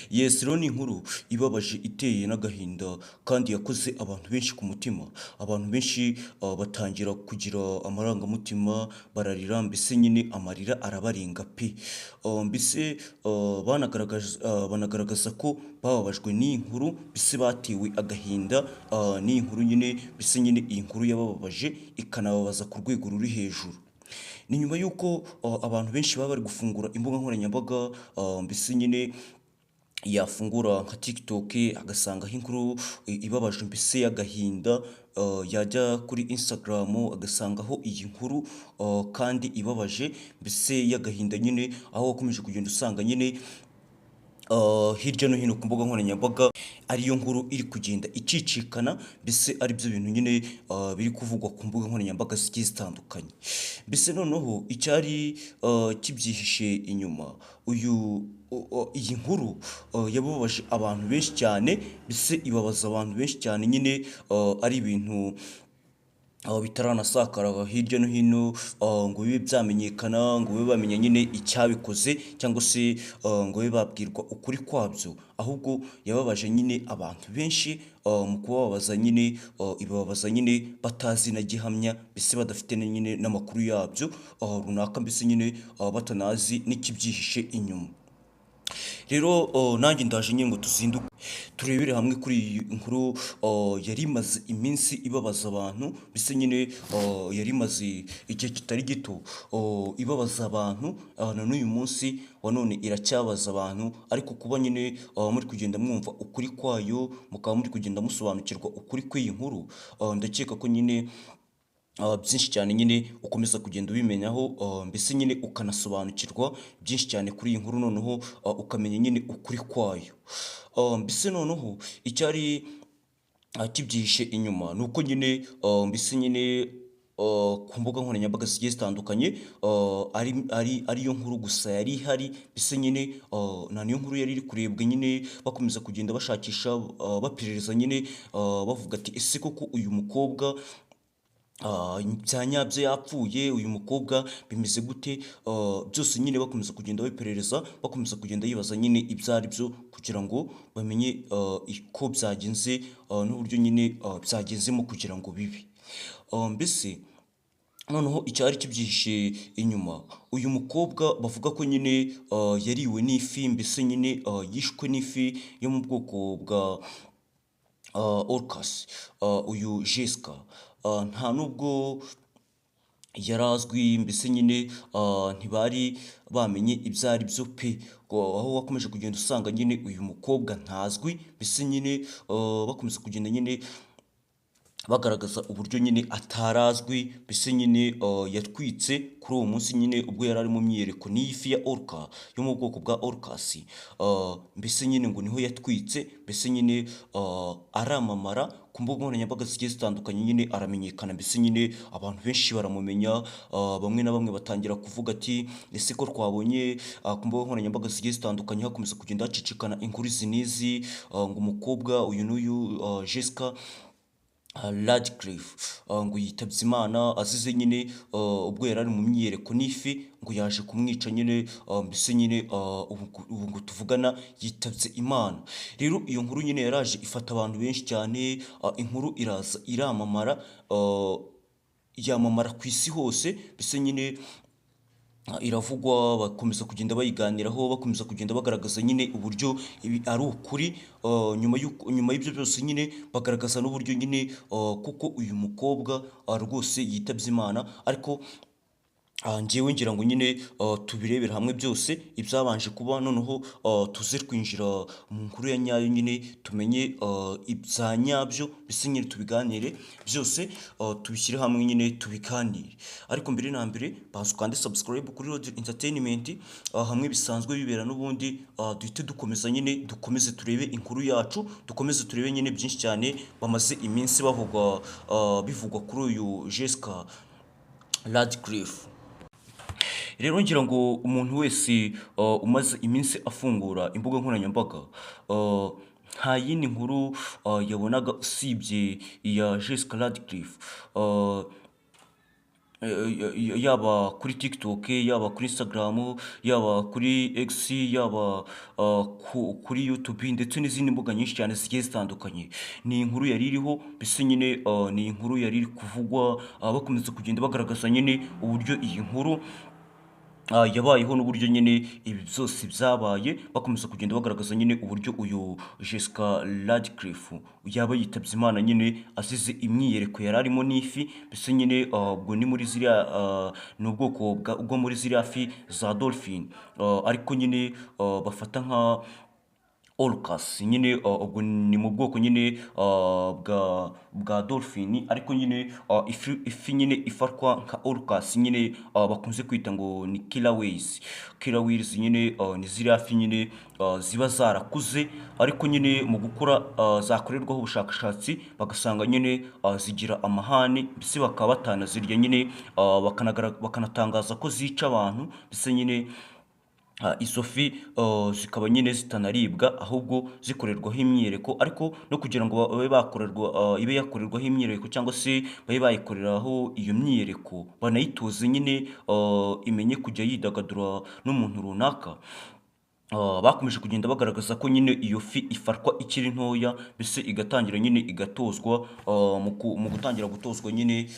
Yes, rero ni inkuru ibabaje iteye n'agahinda kandi yakoze abantu benshi ku mutima. Abantu benshi batangira kugira amarangamutima bararira, mbese nyine amarira arabarenga pe. Mbese banagaragaza ko bababajwe n'iyi nkuru, mbese batewe agahinda n'iyi nkuru nyine, mbese nyine iyi nkuru yabababaje ikanababaza ku rwego ruri hejuru. Ni nyuma y'uko abantu benshi baba bari gufungura imbuga nkoranyambaga, mbese nyine yafungura nka TikTok agasangaho inkuru ibabaje mbese y'agahinda, yajya kuri Instagram agasangaho iyi nkuru kandi ibabaje mbese y'agahinda nyine, aho wakomeje kugenda usanga nyine hirya no hino ku mbuga nkoranyambaga ariyo nkuru iri kugenda icicikana, mbese ari byo bintu nyine biri kuvugwa ku mbuga nkoranyambaga zigiye zitandukanye. Mbese noneho icyari kibyihishe inyuma, iyi nkuru yababaje abantu benshi cyane, mbese ibabaza abantu benshi cyane nyine, ari ibintu bitaranasakara hirya no hino ngo bibe byamenyekana, ngo bibe bamenya nyine icyabikoze cyangwa se ngo bibe babwirwa ukuri kwabyo, ahubwo yababaje nyine abantu benshi mu kubabaza nyine, ibabaza nyine batazi na gihamya, mbese badafite nyine n'amakuru yabyo runaka, mbese nyine batanazi n'ikibyihishe inyuma. Rero nanjye ndaje nyine ngo tuzinduke turebere hamwe kuri iyi nkuru yari imaze iminsi ibabaza abantu, mbese nyine yari imaze igihe kitari gito ibabaza abantu, na n'uyu munsi wa none iracyabaza abantu, ariko kuba nyine muri kugenda mwumva ukuri kwayo, mukaba muri kugenda musobanukirwa ukuri kw'iyi nkuru, ndakeka ko nyine byinshi cyane nyine ukomeza kugenda ubimenyaho, mbese nyine ukanasobanukirwa byinshi cyane kuri iyi nkuru, noneho ukamenya nyine ukuri kwayo. Mbese noneho icyari kibyihishe inyuma ni uko nyine mbese nyine ku mbuga nkoranyambaga zigiye zitandukanye ariyo nkuru gusa yari ihari, mbese nyine nta niyo nkuru yari iri kurebwa nyine, bakomeza kugenda bashakisha baperereza nyine, bavuga ati ese koko uyu mukobwa bya nyabyo yapfuye, uyu mukobwa bimeze gute, byose nyine bakomeza kugenda baperereza, bakomeza kugenda yibaza nyine ibyo ari byo, kugira ngo bamenye uko byagenze n'uburyo nyine byagezemo kugira ngo bibe. Mbese noneho icyari kibyihishe inyuma, uyu mukobwa bavuga ko nyine yariwe n'ifi, mbese nyine yishwe n'ifi yo mu bwoko bwa orcas, uyu Jessica nta nubwo yari azwi, mbese nyine ntibari bamenye ibyo ari byo pe, aho wakomeje kugenda usanga nyine uyu mukobwa ntazwi, mbese nyine bakomeza kugenda nyine bagaragaza uburyo nyine atarazwi, mbese nyine yatwitse kuri uwo munsi nyine ubwo yari ari mu myiyereko n'ifi ya orca yo mu bwoko bwa orcas, mbese nyine ngo niho yatwitse, mbese nyine aramamara ku mbuga nkoranyambaga zigiye zitandukanye, nyine aramenyekana, mbese nyine abantu benshi baramumenya, bamwe na bamwe batangira kuvuga ati ese ko twabonye ku mbuga nkoranyambaga zigiye zitandukanye hakomeza kugenda hacicikana inkuru izi n'izi, ngo umukobwa uyu n'uyu Jessica Radcliffe ngo yitabye Imana azize nyine ubwo yari ari mu myiyereko n'ifi, ngo yaje kumwica nyine, mbese nyine ubu ngo tuvugana yitabye Imana. Rero iyo nkuru nyine yaraje ifata abantu benshi cyane, inkuru iraza iramamara, yamamara ku isi hose, mbese nyine iravugwa, bakomeza kugenda bayiganiraho, bakomeza kugenda bagaragaza nyine uburyo ibi ari ukuri, nyuma y'ibyo byose nyine bagaragaza n'uburyo nyine kuko uyu mukobwa rwose yitabye Imana. Ariko njyewe ngira ngo nyine tubirebere hamwe byose ibyabanje kuba, noneho tuze twinjira mu nkuru ya nyayo nyine tumenye ibya nyabyo, mbese nyine tubiganire byose, tubishyire hamwe nyine tubiganire. Ariko mbere na mbere banza ukande subscribe kuri Road Entertainment, hamwe bisanzwe bibera n'ubundi, duhite dukomeza nyine dukomeze turebe inkuru yacu, dukomeze turebe nyine byinshi cyane bamaze iminsi bivugwa kuri uyu Jessica Radcliffe. Rero ngira ngo umuntu wese umaze iminsi afungura imbuga nkoranyambaga, nta yindi nkuru yabonaga usibye iya Jessica Radcliffe. yaba kuri TikTok, yaba kuri Instagram, yaba kuri X, yaba kuri YouTube ndetse n'izindi mbuga nyinshi cyane zigiye zitandukanye. Ni inkuru yari iriho mbese nyine ni inkuru yari iri kuvugwa, bakomeza kugenda bagaragaza nyine uburyo iyi nkuru yabayeho n'uburyo nyine ibi byose byabaye, bakomeza kugenda bagaragaza nyine uburyo uyu Jessica Radcliffe yaba yitabye Imana nyine azize imyiyereko yari arimo n'ifi, mbese nyine ubwo ni muri ziriya ni ubwoko bwo muri ziriya fi za dolphin, ariko nyine bafata nka orcas nyine, ubwo ni mu bwoko nyine bwa dolphin, ariko nyine ifi nyine ifatwa nka orcas nyine, bakunze kwita ngo ni killer whales. Killer whales nyine ni ziriya fi nyine ziba zarakuze, ariko nyine mu gukora zakorerwaho ubushakashatsi bagasanga nyine zigira amahane, mbese bakaba batanazirya nyine, bakanatangaza ko zica abantu, mbese nyine izo fi zikaba nyine zitanaribwa ahubwo zikorerwaho imyiyereko, ariko no kugira ngo ibe yakorerwaho imyiyereko cyangwa se babe bayikoreraho iyo myiyereko banayitoze nyine, imenye kujya yidagadura n'umuntu runaka. Bakomeje kugenda bagaragaza ko nyine iyo fi ifatwa ikiri ntoya, mbese igatangira nyine igatozwa, mu gutangira gutozwa nyine,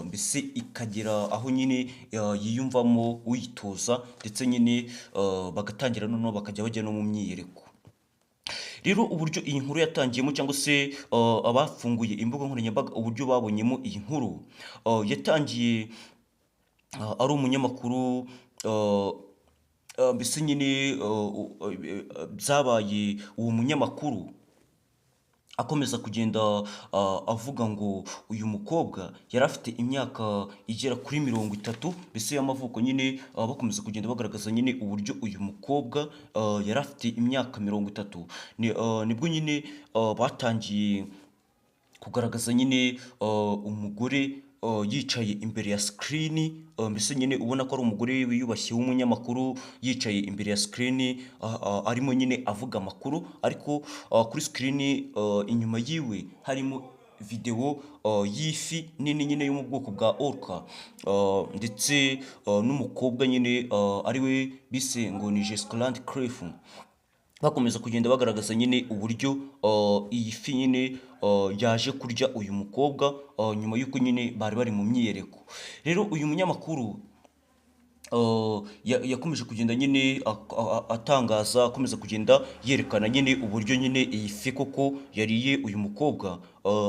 mbese ikagera aho nyine yiyumvamo uyitoza, ndetse nyine bagatangira noneho bakajya bajya no mu myiyereko. Rero uburyo iyi nkuru yatangiyemo cyangwa se abafunguye imbuga nkoranyambaga uburyo babonyemo iyi nkuru, yatangiye ari umunyamakuru, mbese nyine byabaye uwo munyamakuru akomeza kugenda avuga ngo uyu mukobwa yari afite imyaka igera kuri 30 mbese y'amavuko nyine, bakomeza kugenda bagaragaza nyine uburyo uyu mukobwa yari afite imyaka 30. Nibwo nyine batangiye kugaragaza nyine umugore yicaye imbere ya screen, mbese nyine ubona ko ari umugore wiyubashye w'umunyamakuru yicaye imbere ya screen, arimo nyine avuga amakuru, ariko kuri screen inyuma yiwe harimo video y'ifi nini nyine yo mu bwoko bwa orca, ndetse n'umukobwa nyine ariwe bise ngo ni Jessica Radcliffe. Bakomeza kugenda bagaragaza nyine uburyo iyi fi nyine yaje kurya uyu mukobwa nyuma y'uko nyine bari mu myiyereko. Rero uyu munyamakuru yakomeje kugenda nyine atangaza, akomeza kugenda yerekana nyine uburyo nyine iyi fi koko yariye uyu mukobwa,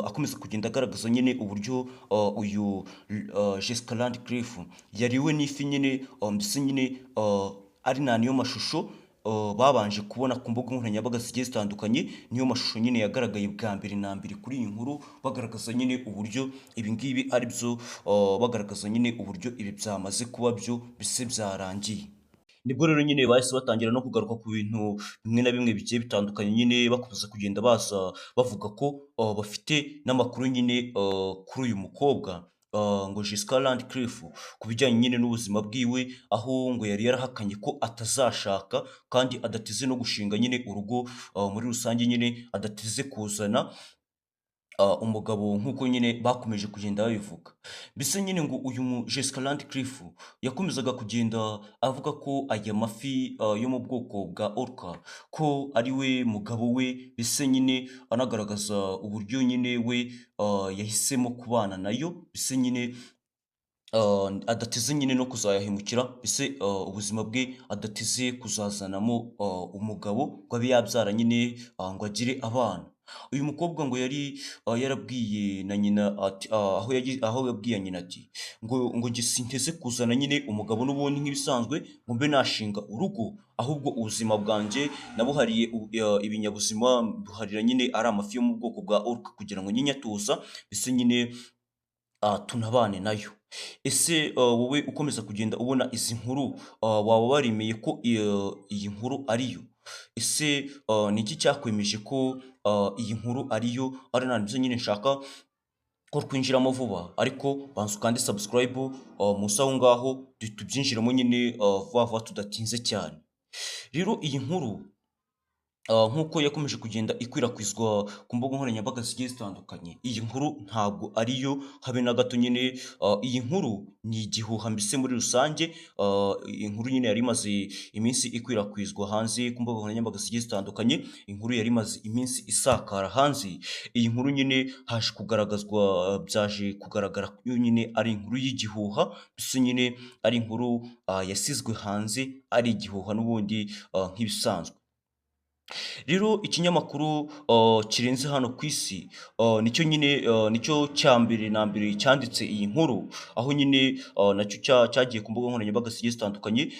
akomeza kugenda agaragaza nyine uburyo uyu Jessica Radcliffe yariwe n'ifi nyine, mbese nyine ari niyo mashusho babanje kubona ku mbuga nkoranyambaga zigiye zitandukanye. Niyo mashusho nyine yagaragaye bwa mbere na mbere kuri iyi nkuru, bagaragaza nyine uburyo ibi ngibi ari byo, bagaragaza nyine uburyo ibi byamaze kuba byo bise byarangiye. Nibwo rero nyine bahise batangira no kugaruka ku bintu bimwe na bimwe bigiye bitandukanye, nyine bakomeza kugenda baza bavuga ko bafite n'amakuru nyine kuri uyu mukobwa ngo Jessica Radcliffe, ku bijyanye nyine n'ubuzima bwiwe, aho ngo yari yarahakanye ko atazashaka kandi adateze no gushinga nyine urugo, muri rusange nyine adateze kuzana umugabo nk'uko nyine bakomeje kugenda babivuga. Mbese nyine ngo uyu Jessica Radcliffe yakomezaga kugenda avuga ko aya mafi yo mu bwoko bwa orca ko ari we mugabo we, mbese nyine anagaragaza uburyo nyine we yahisemo kubana nayo, mbese nyine adateze nyine no kuzayahemukira, mbese ubuzima bwe adateze kuzazanamo umugabo ngo abe yabyara nyine, ngo agire abana. Uyu mukobwa ngo yari yarabwiye na nyina ati, aho yabwiye nyina ati ngo njye sinteze kuzana nyine umugabo n'ubundi nk'ibisanzwe ngo mbe nashinga urugo, ahubwo ubuzima bwanjye nabuhariye ibinyabuzima, buharira nyine ari amafi yo mu bwoko bwa orca kugira ngo nyinyatuza, mbese nyine tunabane nayo. Ese wowe ukomeza kugenda ubona izi nkuru, waba waremeye ko iyi nkuru ariyo? Ese ni iki cyakwemeje ko iyi nkuru ariyo? Ari nabyo nyine nshaka ko twinjiramo vuba, ariko banza ukande subscribe munsi aho ngaho tubyinjiramo nyine vuba vuba tudatinze cyane. Rero iyi nkuru nk'uko yakomeje kugenda ikwirakwizwa ku mbuga nkoranyambaga zigiye zitandukanye, iyi nkuru ntabwo ari yo habe na gato nyine, iyi nkuru ni igihuha mbese muri rusange, iyi nkuru nyine yari imaze iminsi ikwirakwizwa hanze ku mbuga nkoranyambaga zigiye zitandukanye, inkuru yari imaze iminsi isakara hanze, iyi nkuru nyine byaje kugaragara ko nyine ari inkuru y'igihuha, mbese nyine ari inkuru yasizwe hanze ari igihuha n'ubundi, nk'ibisanzwe. Rero ikinyamakuru kirenze hano ku isi, nicyo nyine, nicyo cya mbere na mbere cyanditse iyi nkuru, aho nyine nacyo cyagiye ku mbuga nkoranyambaga zigiye zitandukanye,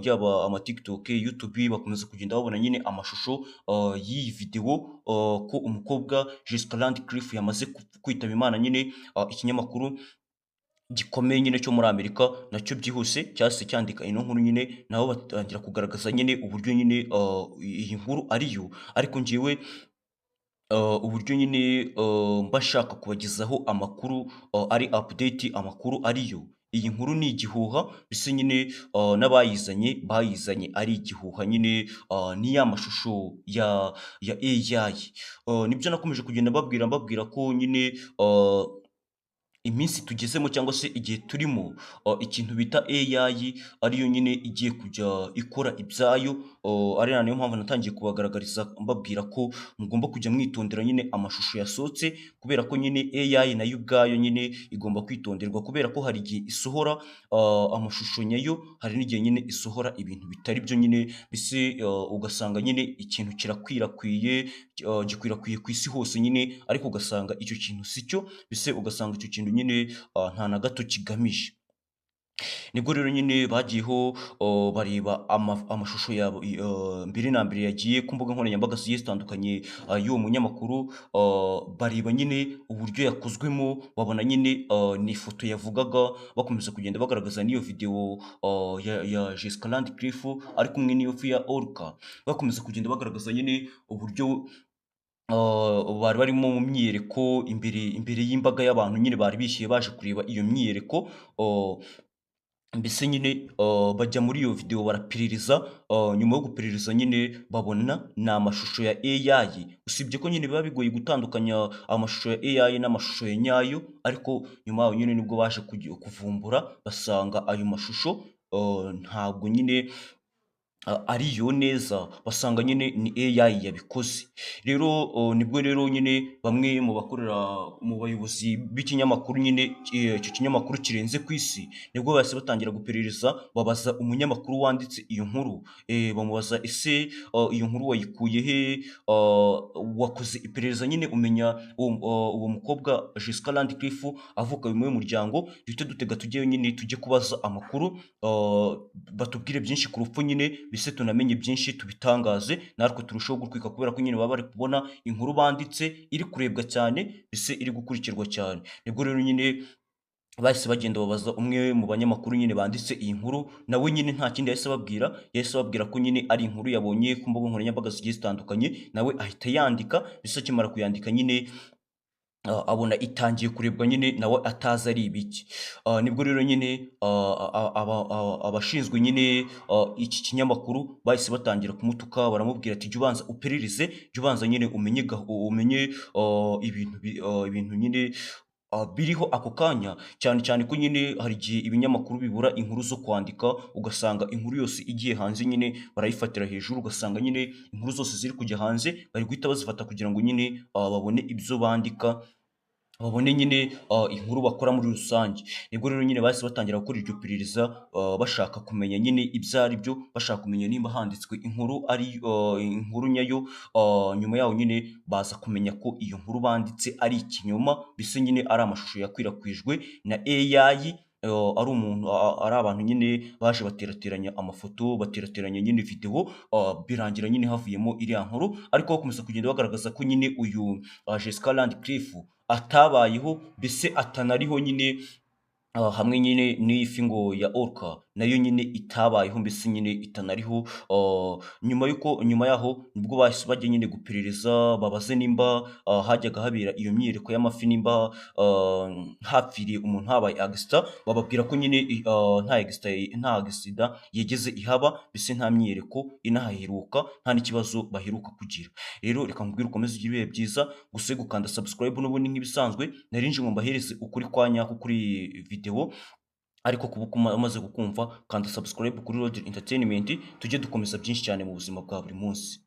yaba ama-TikTok, YouTube, bakomeza kugenda babona nyine amashusho y'iyi video, ko umukobwa Jessica Ratcliffe yamaze kwitaba Imana nyine, ikinyamakuru gikomeye nyine cyo muri Amerika nacyo byihuse cyahise cyandika ino nkuru nyine, nabo batangira kugaragaza nyine uburyo nyine, iyi nkuru ari yo, ariko njyewe uburyo nyine, mba nshaka kubagezaho amakuru, ari update, amakuru ari yo. Iyi nkuru ni igihuha, mbese nyine bayizanye ari igihuha nyine, ni ya mashusho ya AI. Nibyo nakomeje kugenda mbabwira ko nyine, iminsi tugezemo cyangwa se igihe turimo, ikintu bita AI ariyo nyine igiye kujya ikora ibyayo, ari nayo mpamvu natangiye kubagaragariza mbabwira ko mugomba kujya mwitondera nyine amashusho yasohotse, kubera ko nyine AI nayo ubwayo nyine igomba kwitonderwa, kubera ko hari igihe isohora amashusho nyayo, hari n'igihe nyine isohora ibintu bitari byo nyine, mbese ugasanga nyine ikintu gikwirakwiye ku isi hose nyine, ariko ugasanga icyo kintu si cyo, mbese ugasanga icyo kintu nyine nta na gato kigamije. Nibwo rero nyine bagiyeho, bareba amashusho mbere na mbere yagiye ku mbuga nkoranyambaga zigiye zitandukanye, y'uwo munyamakuru, bareba nyine uburyo yakozwemo, babona nyine ni ifoto yavugaga, bakomeza kugenda bagaragaza n'iyo video ya Jessica Ratcliffe ari kumwe n'iyo fi ya Orca, bakomeza kugenda bagaragaza nyine uburyo bari barimo mu myiyereko imbere y'imbaga y'abantu nyine bari bishyuye baje kureba iyo myiyereko, mbese nyine bajya muri iyo video baraperereza, nyuma yo guperereza nyine babona ni amashusho ya AI, usibye ko nyine biba bigoye gutandukanya amashusho ya AI n'amashusho ya nyayo, ariko nyuma yaho nyine nibwo baje kuvumbura basanga ayo mashusho ntabwo nyine ariyo neza, basanga nyine ni AI yabikoze. Rero nibwo rero nyine bamwe mu bayobozi b'ikinyamakuru nyine, icyo kinyamakuru kirenze ku isi, nibwo bahise batangira guperereza, babaza umunyamakuru wanditse iyo nkuru, bamubaza ese iyo nkuru wayikuye he? Wakoze iperereza nyine umenya uwo mukobwa Jessica Ratcliffe avuka mu muryango, duhite dutega tujyeyo nyine tujye kubaza amakuru, batubwire byinshi ku rupfu nyine, mbese tunamenye byinshi tubitangaze, natwe turushaho gutwika, kubera ko nyine baba bari kubona inkuru banditse iri kurebwa cyane, mbese iri gukurikirwa cyane. Nibwo rero nyine bahise bagenda babaza umwe mu banyamakuru nyine banditse iyi nkuru, nawe nyine nta kindi yahise ababwira ko nyine ari inkuru yabonye ku mbuga nkoranyambaga zigiye zitandukanye, nawe ahita yandika, mbese akimara kuyandika nyine abona itangiye kurebwa nyine, nawe atazi ari ibiki. Nibwo rero nyine abashinzwe nyine iki kinyamakuru bahise batangira kumutuka, baramubwira ati jya ubanza uperereze, jya ubanza nyine umenye ibintu nyine biriho ako kanya, cyane cyane ko nyine hari igihe ibinyamakuru bibura inkuru zo kwandika, ugasanga inkuru yose igiye hanze nyine barayifatira hejuru, ugasanga nyine inkuru zose ziri kujya hanze bari guhita bazifata kugira ngo nyine babone ibyo bandika, babone nyine inkuru bakora muri rusange. Nibwo rero nyine bahise batangira gukora iryo perereza, bashaka kumenya nyine ibyo ari byo, bashaka kumenya nimba handitswe inkuru ari inkuru nyayo, nyuma yaho nyine baza kumenya ko iyo nkuru banditse ari ikinyoma, mbese nyine ari amashusho yakwirakwijwe na AI, ari abantu nyine baje baterateranya amafoto, baterateranya nyine video, birangira nyine havuyemo iriya nkuru, ariko bakomeza kugenda bagaragaza ko nyine uyu Jessica Ratcliffe atabayeho, mbese atanariho nyine, hamwe nyine n'iyi fi ngo ya Orca, nayo nyine itabayeho, mbese nyine itanariho. Nyuma yaho nibwo bahise bajya nyine guperereza babaze nimba hajyaga habera iyo myiyereko y'amafi, nimba hapfiriye umuntu, habaye agisida. Bababwira ko nyine nta agisida yigeze ihaba, mbese nta myiyereko inahaheruka, nta n'ikibazo baheruka kugira. Rero reka nkubwire ukomeze ugire ibihe byiza, gusa gukanda subscribe n'ubundi nk'ibisanzwe, nari nje ngo mbahereze ukuri kwa nyako kuri video, ariko kuba umaze kukumva kanda subscribe kuri Roger Entertainment, tujye dukomeza byinshi cyane mu buzima bwa buri munsi.